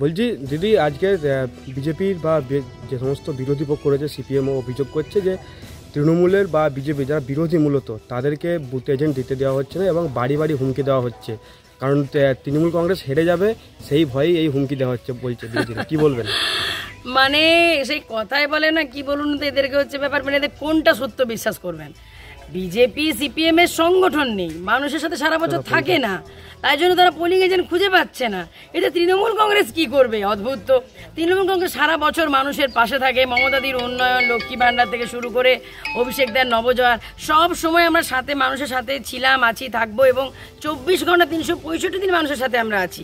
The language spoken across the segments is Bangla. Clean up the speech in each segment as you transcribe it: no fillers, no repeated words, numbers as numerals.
বলছি দিদি, আজকে বিজেপির বা যে সমস্ত বিরোধী পক্ষ রয়েছে সিপিএমও অভিযোগ করছে যে তৃণমূলের বা বিজেপি যারা বিরোধী মূলত তাদেরকে বুথ এজেন্ট দিতে দেওয়া হচ্ছে না এবং বাড়ি বাড়ি হুমকি দেওয়া হচ্ছে, কারণ তৃণমূল কংগ্রেস হেরে যাবে সেই ভয়েই এই হুমকি দেওয়া হচ্ছে বলছে বিরোধীরা। কি বলবেন? মানে সেই কথাই বলে না, কি বলুন তো, এদেরকে হচ্ছে ব্যাপার, মানে এদের কোনটা সত্য বিশ্বাস করবেন? বিজেপি সিপিএম এর সংগঠন নেই, মানুষের সাথে সারা বছর থাকে না, তাই জন্য তারা পোলিং এজেন্ট খুঁজে পাচ্ছে না। এটা তৃণমূল কংগ্রেস কি করবে? অদ্ভুত তো। তৃণমূল কংগ্রেস সারা বছর মানুষের পাশে থাকে, মমতাদির উন্নয়ন, লক্ষ্মী ভান্ডার থেকে শুরু করে অভিষেক দেয় নবজোয়ার, সব সময় আমরা সাথে মানুষের সাথে ছিলাম, আছি, থাকবো, এবং 24 ঘন্টা 365 দিন মানুষের সাথে আমরা আছি।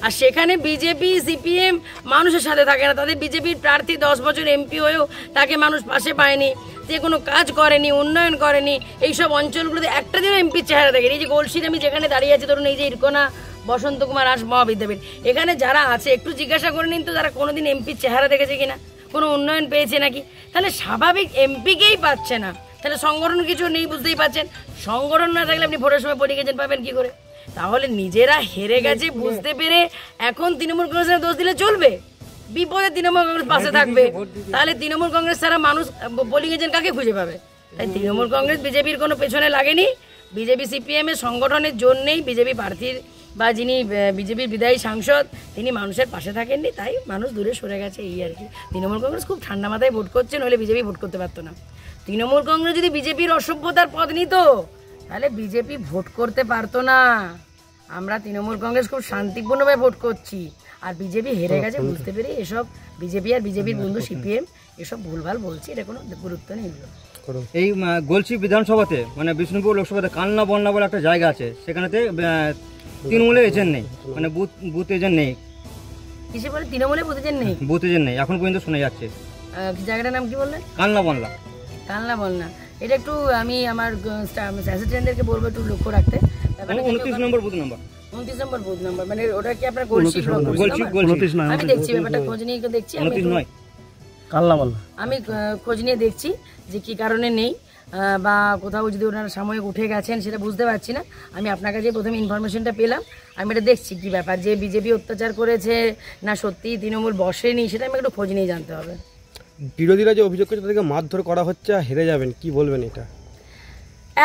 আর সেখানে বিজেপি সিপিএম মানুষের সাথে থাকে না। তাদের বিজেপির প্রার্থী 10 বছর এমপি হয়েও তাকে মানুষ পাশে পায়নি, যে কোনো কাজ করেনি, উন্নয়ন করেনি। এইসব অঞ্চলগুলোতে একটা দিনও এমপির চেহারা দেখেনি। এই যে গলসির আমি যেখানে দাঁড়িয়ে আছি, ধরুন এই যে ইরকোনা বসন্ত কুমার আস মহাবিদ্যাপীঠ, এখানে যারা আছে একটু জিজ্ঞাসা করে নিন তো, তারা কোনোদিন এমপির চেহারা দেখেছে কিনা, কোনো উন্নয়ন পেয়েছে নাকি? তাহলে স্বাভাবিক এমপিকেই পাচ্ছে না, তাহলে সংগঠন কিছু নেই, বুঝতেই পারছেন। সংগঠন না থাকলে আপনি ভোটের সময় পোলিং এজেন্ট পাবেন কি করে? তাহলে নিজেরা হেরে গেছে বুঝতে পেরে এখন তৃণমূল কংগ্রেসের দোষ দিলে চলবে? বিপদে তৃণমূল কংগ্রেস পাশে থাকবে, তাহলে তৃণমূল কংগ্রেস ছাড়া মানুষ পোলিং এজেন্ট কাকে খুঁজে পাবে? তাই তৃণমূল কংগ্রেস বিজেপির কোনো পেছনে লাগেনি। বিজেপি সিপিএম এর সংগঠনের জন্যই বিজেপি প্রার্থীর বা যিনি বিজেপির বিদায়ী সাংসদ তিনি মানুষের পাশে থাকেননি, তাই মানুষ দূরে সরে গেছে, এই আর কি। তৃণমূল কংগ্রেস খুব ঠান্ডা মাথায় ভোট করছে, নইলে বিজেপি ভোট করতে পারতো না। তৃণমূল কংগ্রেস যদি বিজেপির অসভ্যতার পথ নিত তাহলে বিজেপি ভোট করতে পারতো না। আমরা তৃণমূল কংগ্রেস খুব শান্তিপূর্ণভাবে ভোট করছি, আর বিজেপি হেরে গেছে বুঝতে পেরে এসব বিজেপি আর বিজেপির বন্ধু সিপিএম এসব ভুলভাল বলছে, এটা কোনো গুরুত্ব নেই। এই গলসি বিধানসভাতে মানে বিষ্ণুপুর লোকসভাতে কান্না বন্যা বলে একটা জায়গা আছে, সেখানেতে তৃণমূলের এজেন্ট নেই, মানে বুথ এজেন্ট নেই। কিসে বলে তৃণমূলের বুথ এজেন্ট নেই? বুথ এজেন্ট নেই এখন পর্যন্ত শোনা যাচ্ছে। জায়গাটার নাম কি বললেন? কান্না বন্যা। কান্না বন্যা, এটা একটু আমি আমার অ্যাসিস্ট্যান্টদেরকে বলবো একটু লক্ষ্য রাখতে। 29 নম্বর বুথ নাম্বার। 29 নম্বর বুথ নাম্বার, মানে ওটা কি আপনার গলসি? আমি দেখছি ব্যাপারটা, খোঁজ নিয়ে দেখছি। আমি খোঁজ নিয়ে দেখছি যে কি কারণে নেই, বা কোথাও যদি ওনারা সাময়িক উঠে গেছেন সেটা বুঝতে পারছি না। আমি আপনার কাছে প্রথমে ইনফরমেশনটা পেলাম, আমি এটা দেখছি কি ব্যাপার, যে বিজেপি অত্যাচার করেছে না সত্যি তৃণমূল বসেনি, সেটা আমি একটু খোঁজ নিয়ে জানতে হবে। বিরোধীরা যে অভিযোগ করছে তাদেরকে মারধর করা হচ্ছে, হেরে যাবেন, কি বলবেন এটা?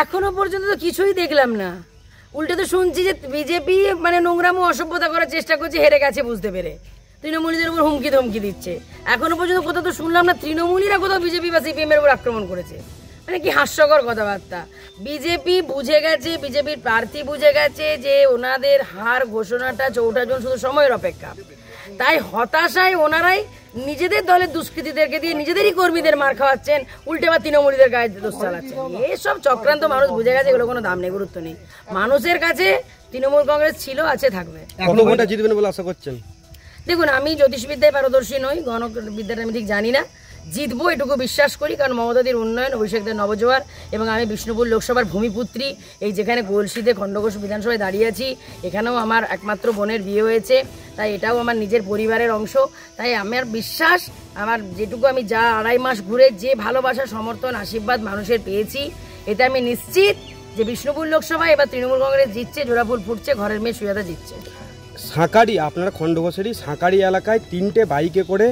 এখনো পর্যন্ত তো কিছুই দেখলাম না, উল্টে তো শুনছি যে বিজেপি মানে নোংরামো অসভ্যতা করার চেষ্টা করছে হেরে গেছে বুঝতে পেরে, তৃণমূলীদের উপর হুমকি ধমকি দিচ্ছে। এখনো পর্যন্ত কোথাও তো শুনলাম না তৃণমূলীরা কোথাও বিজেপি বা সিপিএম এর উপর আক্রমণ করেছে। মানে কি হাস্যকর কথাবার্তা। বিজেপি বুঝে গেছে, বিজেপির প্রার্থী বুঝে গেছে যে ওনাদের হার ঘোষণাটা 4টা জুন শুধু সময়ের অপেক্ষা। তাই হতাশায় ওনারাই নিজেদের দলের দুষ্কৃতীদেরকে দিয়ে নিজেদেরই কর্মীদের মার খাওয়াচ্ছেন, উল্টে বা তৃণমূলীদের গায়ে দোষ চালাচ্ছেন। এইসব চক্রান্ত মানুষ বুঝে গেছে, এগুলো কোনো দাম নেই, গুরুত্ব নেই। মানুষের কাছে তৃণমূল কংগ্রেস ছিল, আছে, থাকবে। কত ভোটে জিতবেন বলে আশা করছেন? দেখুন, আমি জ্যোতিষবিদ্যায় পারদর্শী নই, গণবিদ্যাটা আমি ঠিক জানি না। জিতবো এটুকু বিশ্বাস করি, কারণ মমতাদির উন্নয়ন, অভিষেক দেয় নবজোয়ার, এবং আমি বিষ্ণুপুর লোকসভার ভূমিপুত্রী। এই যেখানে গলসিতে খণ্ডঘোষ বিধানসভায় দাঁড়িয়ে আছি, এখানেও আমার একমাত্র বোনের বিয়ে হয়েছে, তাই এটাও আমার নিজের পরিবারের অংশ। তাই আমার বিশ্বাস, আমার যেটুকু আমি যা 2.5 মাস ঘুরে যে ভালোবাসা, সমর্থন, আশীর্বাদ মানুষের পেয়েছি, এটা আমি নিশ্চিত যে বিষ্ণুপুর লোকসভায় এবার তৃণমূল কংগ্রেস জিতছে, জোড়াফুল ফুটছে, ঘরের মেয়ে সুজাতা জিতছে। সাঁকারি, আপনার খণ্ডঘোষেরই সাঁকারি এলাকায় 3টে বাইকে করে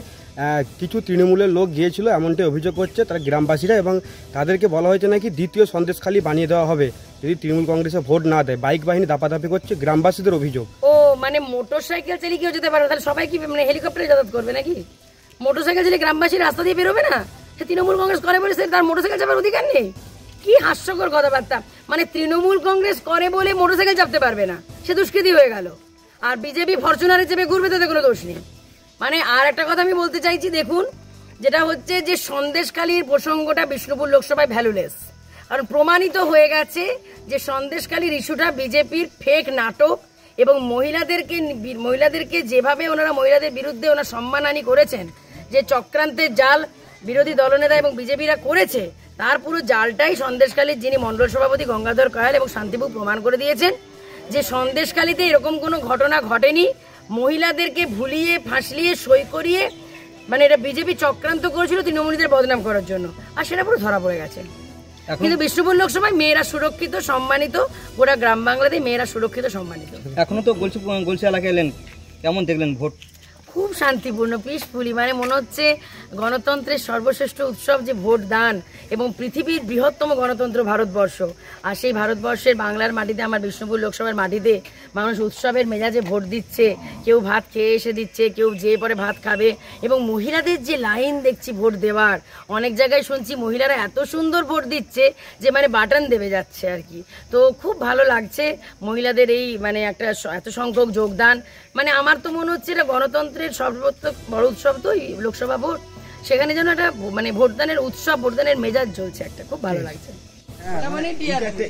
কিছু তৃণমূলের লোক গিয়েছিল এমনটাই অভিযোগ করছে তারা গ্রামবাসীরা, এবং তাদেরকে বলা হয়েছে নাকি দ্বিতীয় সন্দেশখালী বানিয়ে দেওয়া হবে যদি তৃণমূল কংগ্রেসে ভোট না দেয়। বাইক বাহিনী দাপাদাপি করছে, গ্রামবাসীদের অভিযোগ। ও মানে মোটরসাইকেল চালিয়ে কেউ যেতে পারে, তাহলে সবাই কি মানে হেলিকপ্টারে যাতায়াত করবে নাকি? মোটরসাইকেল চালিয়ে গ্রামবাসী রাস্তা দিয়ে বেরোবে না? সে তৃণমূল কংগ্রেস করে বলে তার মোটরসাইকেল চাপার অধিকার নেই? কি হাস্যকর কথাবার্তা। মানে তৃণমূল কংগ্রেস করে বলে মোটরসাইকেল চাপতে পারবে না, সে দুষ্কৃতী হয়ে গেল। আর বিজেপি ফরচুনারে চেপে ঘুরবে, তাতে কোনো দোষ নেই। মানে আর একটা কথা আমি বলতে চাইছি, দেখুন, যেটা হচ্ছে যে সন্দেশখালীর প্রসঙ্গটা বিষ্ণুপুর লোকসভায় ভ্যালুলেস, কারণ প্রমাণিত হয়ে গেছে যে সন্দেশখালীর ইস্যুটা বিজেপির ফেক নাটক, এবং মহিলাদেরকে যেভাবে ওনারা মহিলাদের বিরুদ্ধে ওনারা সম্মানহানি করেছেন, যে চক্রান্তের জাল বিরোধী দলনেতা এবং বিজেপিরা করেছে, তার পুরো জালটাই সন্দেশখালীর যিনি মণ্ডল সভাপতি গঙ্গাধর কয়াল এবং শান্তিপুর প্রমাণ করে দিয়েছেন যে সন্দেশখালীতে এরকম কোনো ঘটনা ঘটেনি। মহিলাদেরকে ভুলিয়ে ফাঁসলিয়ে সই করিয়ে মানে এটা বিজেপি চক্রান্ত করেছিল তৃণমূলীদের বদনাম করার জন্য, আর সেটা পুরো ধরা পড়ে গেছে। কিন্তু বিষ্ণুপুর লোকসভায় মেয়েরা সুরক্ষিত, সম্মানিত, গোটা গ্রাম বাংলাতে মেয়েরা সুরক্ষিত, সম্মানিত। এখনো তো গলসি এলাকায় এলেন, কেমন দেখলেন ভোট? খুব শান্তিপূর্ণ, পিসফুলি, মানে মনে হচ্ছে গণতন্ত্রের সর্বশ্রেষ্ঠ উৎসব যে ভোট দান, এবং পৃথিবীর বৃহত্তম গণতন্ত্র ভারতবর্ষ, আর সেই ভারতবর্ষের বাংলার মাটিতে, আমার বিষ্ণুপুর লোকসভার মাটিতে মানুষ উৎসবের মেজাজে ভোট দিচ্ছে। কেউ ভাত খেয়ে এসে দিচ্ছে, কেউ যেয়ে পরে ভাত খাবে, এবং মহিলাদের যে লাইন দেখছি ভোট দেওয়ার, অনেক জায়গায় শুনছি মহিলারা এত সুন্দর ভোট দিচ্ছে যে মানে বাটন দেবে যাচ্ছে আর কি। তো খুব ভালো লাগছে মহিলাদের এই মানে একটা এত সংখ্যক যোগদান। মানে আমার তো মনে হচ্ছে এটা গণতন্ত্রের সর্বোত্তম বড় উৎসব তো এই লোকসভা ভোট, সেখানে যেন একটা মানে ভোটদানের উৎসব, ভোটদানের মেজাজ চলছে একটা, খুব ভালো লাগছে।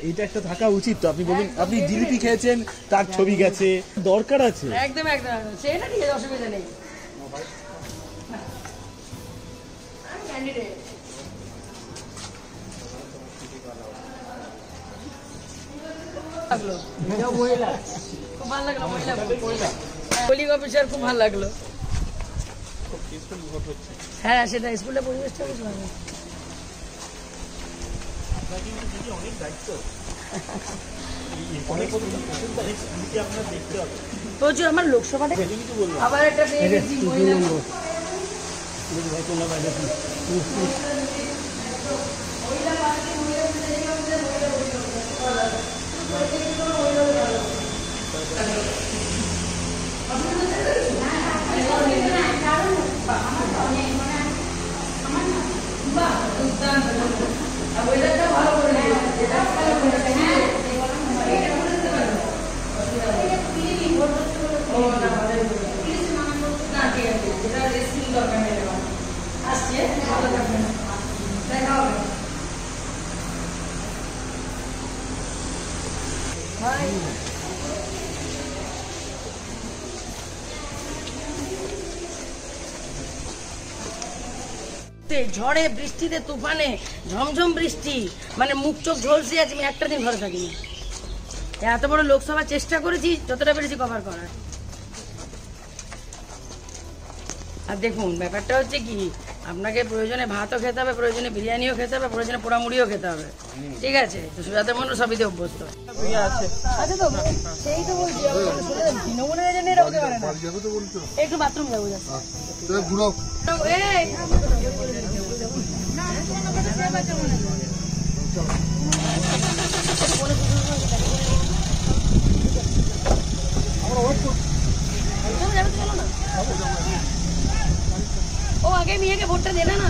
এটা একটা থাকা উচিত। তো আপনি বলুন, আপনি জিলিপি খেয়েছেন, তার ছবি গেছে, দরকার আছে। একদম একদম, সেটা ঠিক আছে, অসুবিধা নেই। খুব ভালো লাগলো, পুলিশ অফিসার খুব ভালো লাগলো। হ্যাঁ, সেটা স্কুলের পরিবেশটা বেশ ভালো। প্রচুর আমার লোকসভাটা আবার একটা পেয়ে গেছি মহিলা। ঝড়ে, বৃষ্টিতে, তুফানে, ঝমঝম বৃষ্টি, মানে মুখ চোখ ঝলসে আছে, আমি একটা দিন ঘরে থাকিনি। এত বড় লোকসভা চেষ্টা করেছি যতটা পেরেছি কভার করার। আর দেখুন ব্যাপারটা হচ্ছে কি, আপনাকে প্রয়োজনে ভাতও খেতে হবে, প্রয়োজনে বিরিয়ানিও খেতে হবে, প্রয়োজনে পোড়ামুড়িও খেতে হবে, ঠিক আছে? তো সুজাতা মন্ডল সবইতে অভ্যস্ত আছে। তো সেই তো বলছি, তৃণমূলের জন্য এটা হতে পারে না। একটু বাথরুম যাবো, ও আগে মেয়েকে ভোটটা দেবে না।